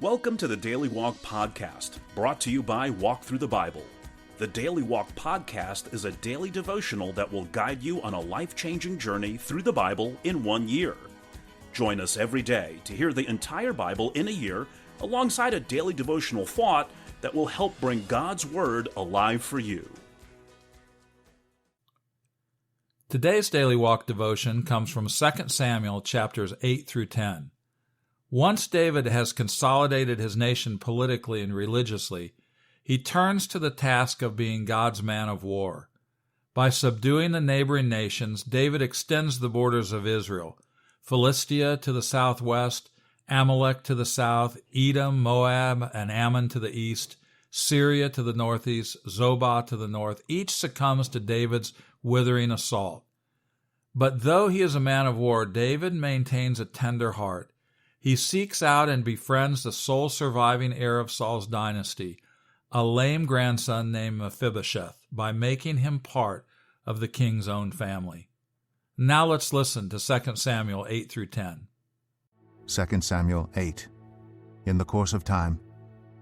Welcome to the Daily Walk Podcast, brought to you by Walk Thru the Bible. The Daily Walk Podcast is a daily devotional that will guide you on a life-changing journey through the Bible in 1 year. Join us every day to hear the entire Bible in a year, alongside a daily devotional thought that will help bring God's Word alive for you. Today's Daily Walk devotion comes from 2 Samuel chapters 8 through 10. Once David has consolidated his nation politically and religiously, he turns to the task of being God's man of war. By subduing the neighboring nations, David extends the borders of Israel: Philistia to the southwest, Amalek to the south, Edom, Moab, and Ammon to the east, Syria to the northeast, Zobah to the north. Each succumbs to David's withering assault. But though he is a man of war, David maintains a tender heart. He seeks out and befriends the sole surviving heir of Saul's dynasty, a lame grandson named Mephibosheth, by making him part of the king's own family. Now let's listen to 2 Samuel 8 through 10. 2 Samuel 8. In the course of time,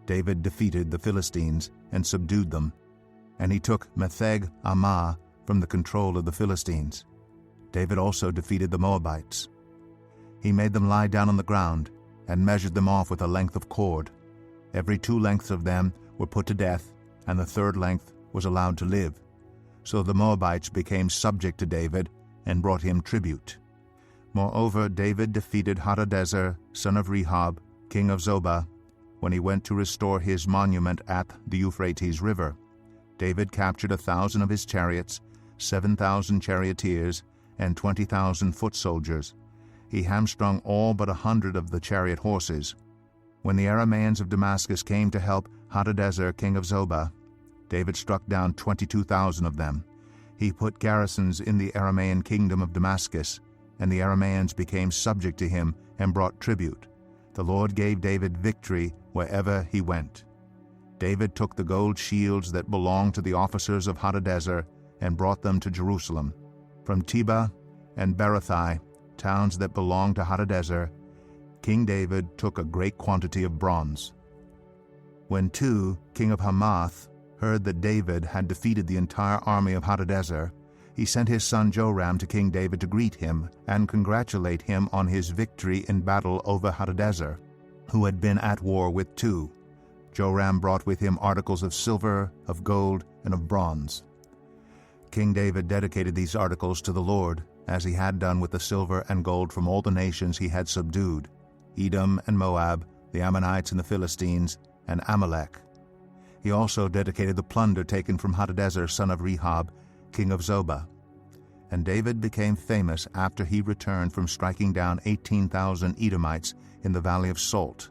David defeated the Philistines and subdued them, and he took Metheg-Ammah from the control of the Philistines. David also defeated the Moabites. He made them lie down on the ground and measured them off with a length of cord. Every 2 lengths of them were put to death, and the 3rd length was allowed to live. So the Moabites became subject to David and brought him tribute. Moreover, David defeated Hadadezer, son of Rehob, king of Zobah, when he went to restore his monument at the Euphrates River. David captured 1,000 of his chariots, 7,000 charioteers, and 20,000 foot soldiers. He hamstrung all but 100 of the chariot horses. When the Arameans of Damascus came to help Hadadezer, king of Zobah, David struck down 22,000 of them. He put garrisons in the Aramean kingdom of Damascus, and the Arameans became subject to him and brought tribute. The Lord gave David victory wherever he went. David took the gold shields that belonged to the officers of Hadadezer and brought them to Jerusalem. From Tebah and Berothai, towns that belonged to Hadadezer, King David took a great quantity of bronze. When Tu, king of Hamath, heard that David had defeated the entire army of Hadadezer, he sent his son Joram to King David to greet him and congratulate him on his victory in battle over Hadadezer, who had been at war with Tu. Joram brought with him articles of silver, of gold, and of bronze. King David dedicated these articles to the Lord, as he had done with the silver and gold from all the nations he had subdued: Edom and Moab, the Ammonites and the Philistines, and Amalek. He also dedicated the plunder taken from Hadadezer, son of Rehob, king of Zobah. And David became famous after he returned from striking down 18,000 Edomites in the Valley of Salt.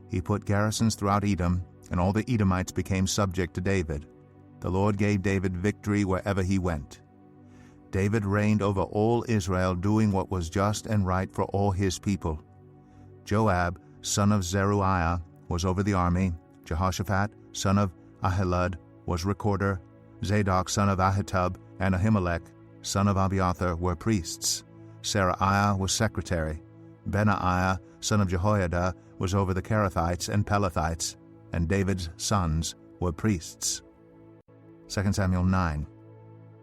He put garrisons throughout Edom, and all the Edomites became subject to David. The Lord gave David victory wherever he went. David reigned over all Israel, doing what was just and right for all his people. Joab, son of Zeruiah, was over the army. Jehoshaphat, son of Ahilud, was recorder. Zadok, son of Ahitub, and Ahimelech, son of Abiathar, were priests. Seraiah was secretary. Benaiah, son of Jehoiada, was over the Kerethites and Pelethites, and David's sons were priests. 2 Samuel 9.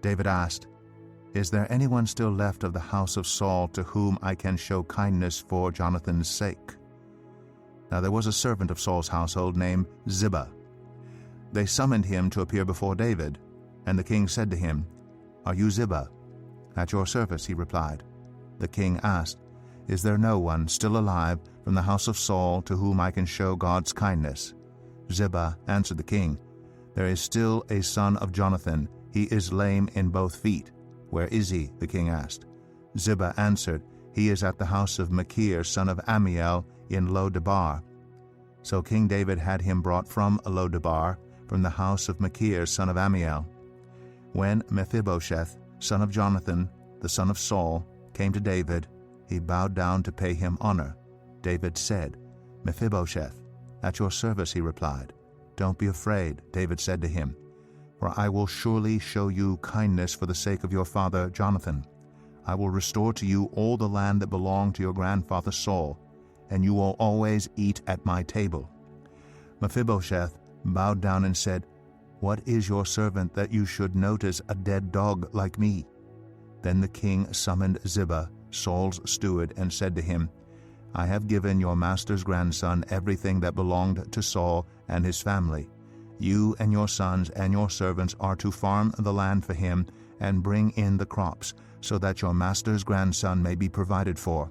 David asked, "Is there anyone still left of the house of Saul to whom I can show kindness for Jonathan's sake?" Now there was a servant of Saul's household named Ziba. They summoned him to appear before David, and the king said to him, "Are you Ziba?" "At your service," he replied. The king asked, "Is there no one still alive from the house of Saul to whom I can show God's kindness?" Ziba answered the king, "There is still a son of Jonathan. He is lame in both feet." "Where is he?" the king asked. Ziba answered, "He is at the house of Machir, son of Ammiel, in Lo-debar." So King David had him brought from Lo-debar, from the house of Machir, son of Ammiel. When Mephibosheth, son of Jonathan, the son of Saul, came to David, he bowed down to pay him honor. David said, "Mephibosheth." "At your service," he replied. "Don't be afraid," David said to him, "for I will surely show you kindness for the sake of your father Jonathan. I will restore to you all the land that belonged to your grandfather Saul, and you will always eat at my table." Mephibosheth bowed down and said, "What is your servant that you should notice a dead dog like me?" Then the king summoned Ziba, Saul's steward, and said to him, "I have given your master's grandson everything that belonged to Saul and his family. You and your sons and your servants are to farm the land for him and bring in the crops, so that your master's grandson may be provided for.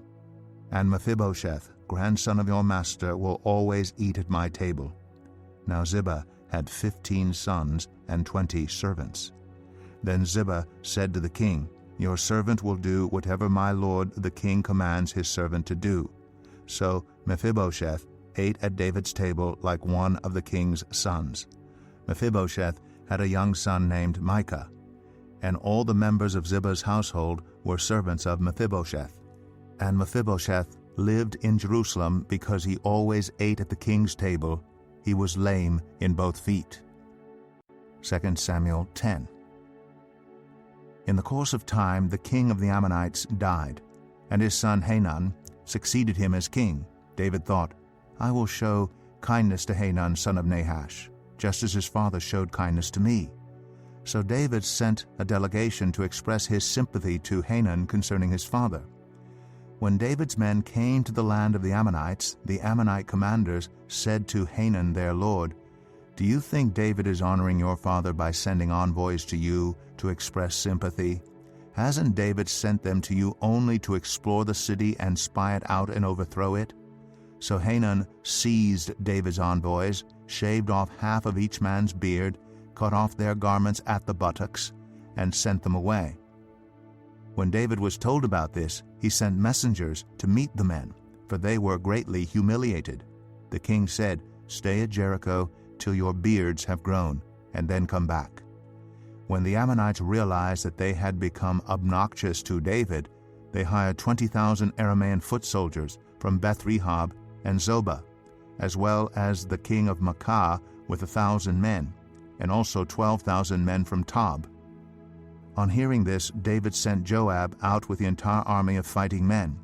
And Mephibosheth, grandson of your master, will always eat at my table." Now Ziba had 15 sons and 20 servants. Then Ziba said to the king, "Your servant will do whatever my lord the king commands his servant to do." So Mephibosheth ate at David's table like one of the king's sons. Mephibosheth had a young son named Micah, and all the members of Ziba's household were servants of Mephibosheth. And Mephibosheth lived in Jerusalem because he always ate at the king's table. He was lame in both feet. 2 Samuel 10. In the course of time, the king of the Ammonites died, and his son Hanun succeeded him as king. David thought, "I will show kindness to Hanun, son of Nahash, just as his father showed kindness to me." So David sent a delegation to express his sympathy to Hanun concerning his father. When David's men came to the land of the Ammonites, the Ammonite commanders said to Hanun their lord, "Do you think David is honoring your father by sending envoys to you to express sympathy? Hasn't David sent them to you only to explore the city and spy it out and overthrow it?" So Hanun seized David's envoys, shaved off half of each man's beard, cut off their garments at the buttocks, and sent them away. When David was told about this, he sent messengers to meet the men, for they were greatly humiliated. The king said, "Stay at Jericho till your beards have grown, and then come back." When the Ammonites realized that they had become obnoxious to David, they hired 20,000 Aramean foot soldiers from Beth-rehob and Zobah, as well as the king of Maacah with 1,000 men, and also 12,000 men from Tob. On hearing this, David sent Joab out with the entire army of fighting men.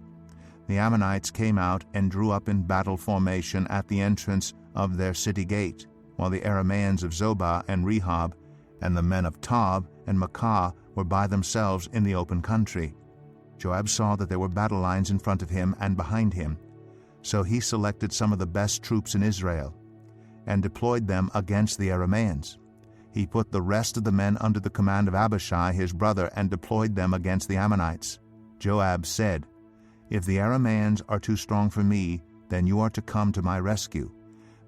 The Ammonites came out and drew up in battle formation at the entrance of their city gate, while the Arameans of Zobah and Rehob and the men of Tob and Maacah were by themselves in the open country. Joab saw that there were battle lines in front of him and behind him, so he selected some of the best troops in Israel and deployed them against the Arameans. He put the rest of the men under the command of Abishai his brother and deployed them against the Ammonites. Joab said, "If the Arameans are too strong for me, then you are to come to my rescue.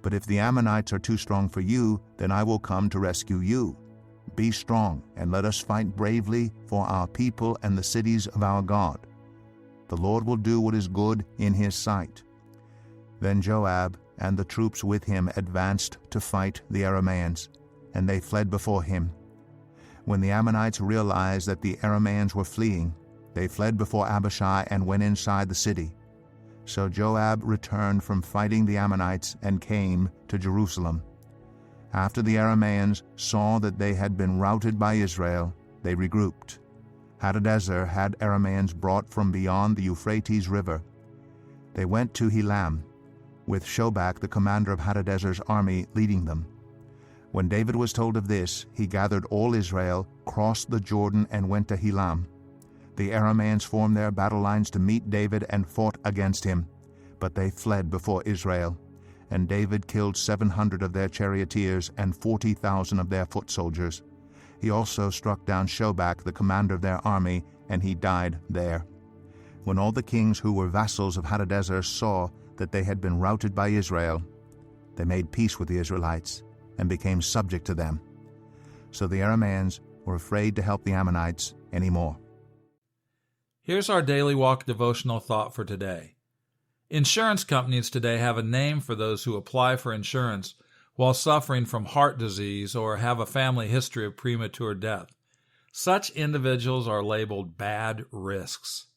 But if the Ammonites are too strong for you, then I will come to rescue you. Be strong, and let us fight bravely for our people and the cities of our God. The Lord will do what is good in his sight." Then Joab and the troops with him advanced to fight the Arameans, and they fled before him. When the Ammonites realized that the Arameans were fleeing, they fled before Abishai and went inside the city. So Joab returned from fighting the Ammonites and came to Jerusalem. After the Arameans saw that they had been routed by Israel, they regrouped. Hadadezer had Arameans brought from beyond the Euphrates River. They went to Helam, with Shobak the commander of Hadadezer's army leading them. When David was told of this, he gathered all Israel, crossed the Jordan, and went to Helam. The Arameans formed their battle lines to meet David and fought against him, but they fled before Israel. And David killed 700 of their charioteers and 40,000 of their foot soldiers. He also struck down Shobak, the commander of their army, and he died there. When all the kings who were vassals of Hadadezer saw that they had been routed by Israel, they made peace with the Israelites and became subject to them. So the Arameans were afraid to help the Ammonites anymore. Here's our Daily Walk devotional thought for today. Insurance companies today have a name for those who apply for insurance while suffering from heart disease or have a family history of premature death. Such individuals are labeled bad risks.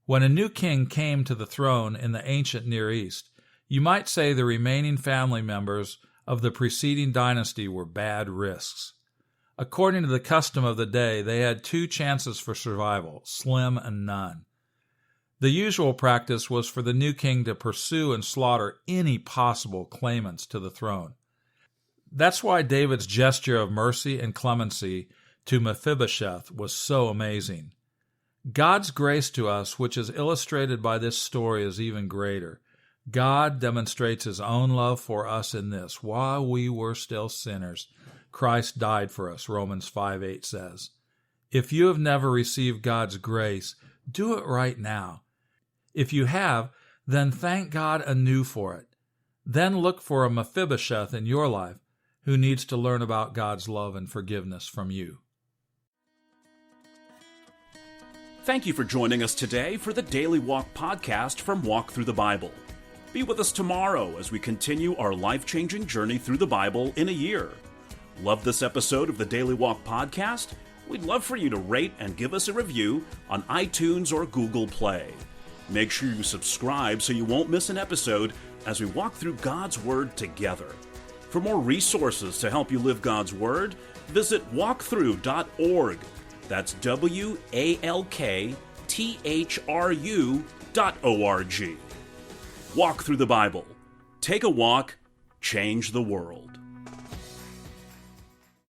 When a new king came to the throne in the ancient Near East, you might say the remaining family members of the preceding dynasty were bad risks. According to the custom of the day, they had two chances for survival, slim and none. The usual practice was for the new king to pursue and slaughter any possible claimants to the throne. That's why David's gesture of mercy and clemency to Mephibosheth was so amazing. God's grace to us, which is illustrated by this story, is even greater. God demonstrates His own love for us in this: while we were still sinners, Christ died for us, Romans 5:8 says. If you have never received God's grace, do it right now. If you have, then thank God anew for it. Then look for a Mephibosheth in your life who needs to learn about God's love and forgiveness from you. Thank you for joining us today for the Daily Walk Podcast from Walk Thru the Bible. Be with us tomorrow as we continue our life-changing journey through the Bible in a year. Love this episode of the Daily Walk Podcast? We'd love for you to rate and give us a review on iTunes or Google Play. Make sure you subscribe so you won't miss an episode as we walk through God's Word together. For more resources to help you live God's Word, visit walkthru.org. That's WALKTHRU.org. Walk through the Bible. Take a walk, change the world.